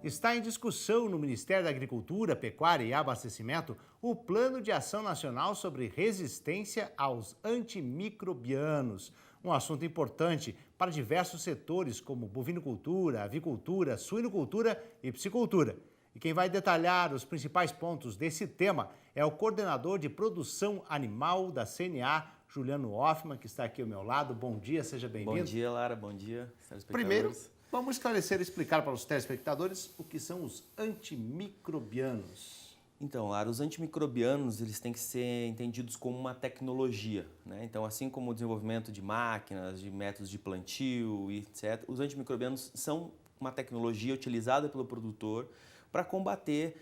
Está em discussão no Ministério da Agricultura, Pecuária e Abastecimento o Plano de Ação Nacional sobre Resistência aos Antimicrobianos. Um assunto importante para diversos setores como bovinocultura, avicultura, suinocultura e piscicultura. E quem vai detalhar os principais pontos desse tema é o coordenador de produção animal da CNA, Juliano Hoffmann, que está aqui ao meu lado. Bom dia, seja bem-vindo. Bom dia, Lara. Bom dia, telespectadores. Primeiro, vamos esclarecer e explicar para os telespectadores o que são os antimicrobianos. Então, Lara, os antimicrobianos eles têm que ser entendidos como uma tecnologia, né? Então, assim como o desenvolvimento de máquinas, de métodos de plantio e etc., os antimicrobianos são uma tecnologia utilizada pelo produtor para combater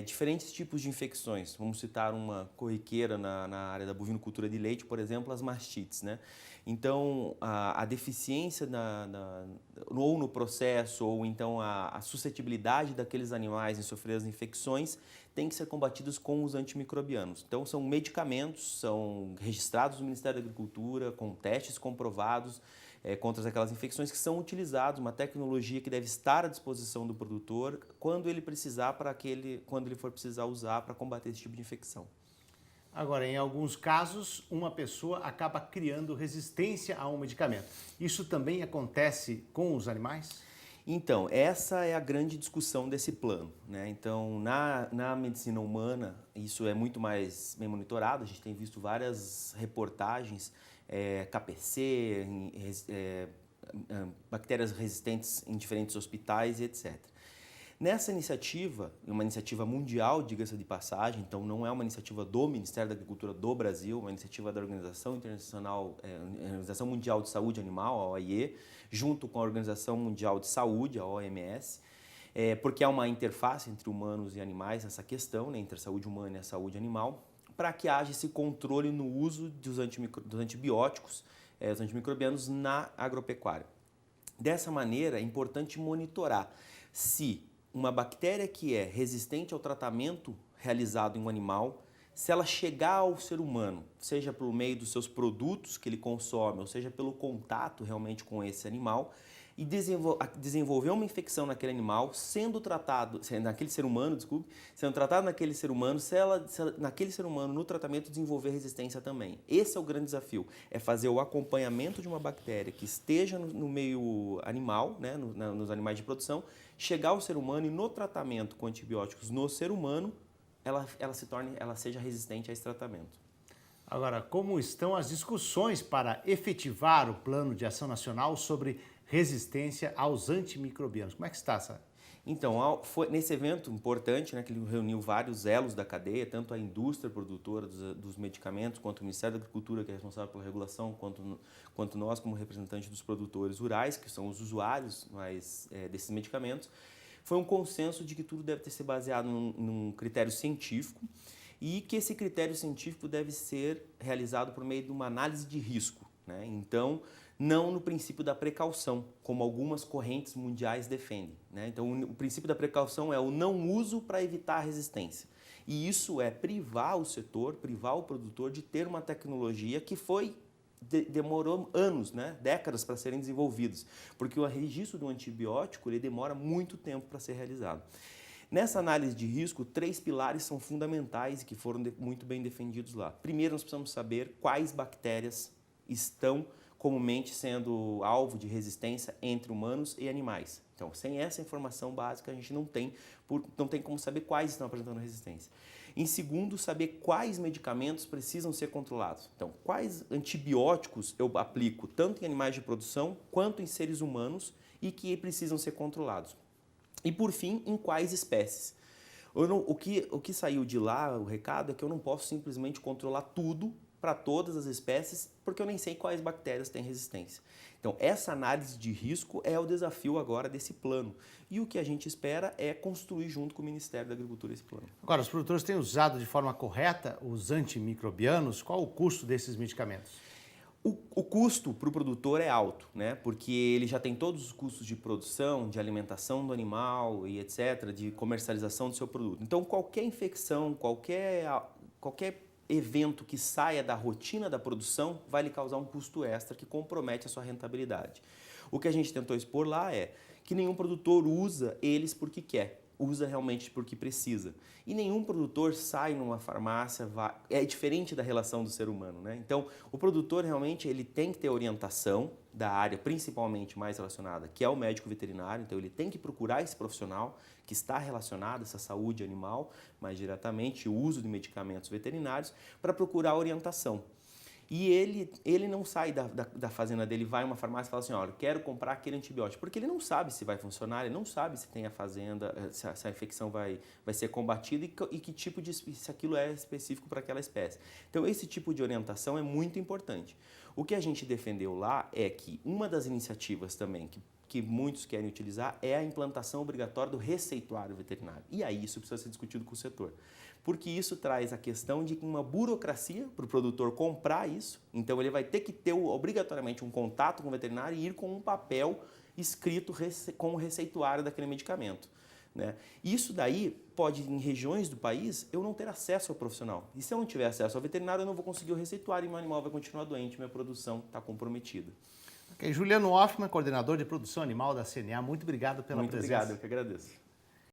diferentes tipos de infecções. Vamos citar uma corriqueira na área da bovinocultura de leite, por exemplo, as mastites, né? Então, a deficiência ou no processo, ou então a suscetibilidade daqueles animais em sofrer as infecções tem que ser combatidos com os antimicrobianos. Então, são medicamentos, são registrados no Ministério da Agricultura, com testes comprovados contra aquelas infecções que são utilizados, uma tecnologia que deve estar à disposição do produtor quando ele for precisar usar para combater esse tipo de infecção. Agora, em alguns casos, uma pessoa acaba criando resistência a um medicamento. Isso também acontece com os animais? Então, essa é a grande discussão desse plano, né? Então, na medicina humana, isso é muito mais bem monitorado. A gente tem visto várias reportagens, KPC, bactérias resistentes em diferentes hospitais e etc. Nessa iniciativa, uma iniciativa mundial, diga-se de passagem, então não é uma iniciativa do Ministério da Agricultura do Brasil, uma iniciativa da Organização Internacional, Organização Mundial de Saúde Animal, a OIE, junto com a Organização Mundial de Saúde, a OMS, porque há uma interface entre humanos e animais nessa questão, né, entre a saúde humana e a saúde animal, para que haja esse controle no uso dos antibióticos, os antimicrobianos na agropecuária. Dessa maneira, é importante monitorar se uma bactéria que é resistente ao tratamento realizado em um animal, se ela chegar ao ser humano, seja por meio dos seus produtos que ele consome, ou seja pelo contato realmente com esse animal, e desenvolver uma infecção naquele animal, sendo tratado naquele ser humano, se ela naquele ser humano no tratamento desenvolver resistência também. Esse é o grande desafio, é fazer o acompanhamento de uma bactéria que esteja no meio animal, né, nos animais de produção, chegar ao ser humano e no tratamento com antibióticos no ser humano, ela seja resistente a esse tratamento. Agora, como estão as discussões para efetivar o Plano de Ação Nacional sobre resistência aos antimicrobianos? Como é que está essa? Então, foi nesse evento importante, né, que ele reuniu vários elos da cadeia, tanto a indústria produtora dos medicamentos, quanto o Ministério da Agricultura, que é responsável pela regulação, quanto nós, como representantes dos produtores rurais, que são os usuários desses medicamentos, foi um consenso de que tudo deve ter ser baseado num critério científico e que esse critério científico deve ser realizado por meio de uma análise de risco, né? Então, não no princípio da precaução, como algumas correntes mundiais defendem, né? Então, o princípio da precaução é o não uso para evitar a resistência. E isso é privar o setor, privar o produtor de ter uma tecnologia que demorou anos, né? Décadas para serem desenvolvidos, porque o registro do antibiótico ele demora muito tempo para ser realizado. Nessa análise de risco, 3 pilares são fundamentais e que foram muito bem defendidos lá. Primeiro, nós precisamos saber quais bactérias estão comumente sendo alvo de resistência entre humanos e animais. Então, sem essa informação básica, a gente não tem como saber quais estão apresentando resistência. Em segundo, saber quais medicamentos precisam ser controlados. Então, quais antibióticos eu aplico tanto em animais de produção quanto em seres humanos e que precisam ser controlados. E, por fim, em quais espécies. O que saiu de lá, o recado, é que eu não posso simplesmente controlar tudo para todas as espécies, porque eu nem sei quais bactérias têm resistência. Então, essa análise de risco é o desafio agora desse plano. E o que a gente espera é construir junto com o Ministério da Agricultura esse plano. Agora, os produtores têm usado de forma correta os antimicrobianos? Qual o custo desses medicamentos? O custo para o produtor é alto, né? Porque ele já tem todos os custos de produção, de alimentação do animal e etc., de comercialização do seu produto. Então, qualquer infecção, qualquer evento que saia da rotina da produção vai lhe causar um custo extra que compromete a sua rentabilidade. O que a gente tentou expor lá é que nenhum produtor usa eles porque quer, usa realmente porque precisa. E nenhum produtor sai numa farmácia, é diferente da relação do ser humano, né? Então, o produtor realmente ele tem que ter orientação da área, principalmente mais relacionada, que é o médico veterinário, então ele tem que procurar esse profissional que está relacionado a essa saúde animal, mais diretamente, o uso de medicamentos veterinários, para procurar orientação. E ele não sai da fazenda dele, vai a uma farmácia e fala assim, olha, quero comprar aquele antibiótico, porque ele não sabe se vai funcionar, ele não sabe se tem a fazenda, se a infecção vai ser combatida e que tipo de, se aquilo é específico para aquela espécie. Então, esse tipo de orientação é muito importante. O que a gente defendeu lá é que uma das iniciativas também que muitos querem utilizar é a implantação obrigatória do receituário veterinário. E aí isso precisa ser discutido com o setor. Porque isso traz a questão de uma burocracia para o produtor comprar isso. Então ele vai ter que ter obrigatoriamente um contato com o veterinário e ir com um papel escrito com o receituário daquele medicamento. Né? Isso daí pode, em regiões do país, eu não ter acesso ao profissional. E se eu não tiver acesso ao veterinário, eu não vou conseguir o receituário e meu animal vai continuar doente, minha produção está comprometida. Okay. Juliano Hoffmann, coordenador de produção animal da CNA, muito obrigado pela presença. Muito obrigado, eu que agradeço.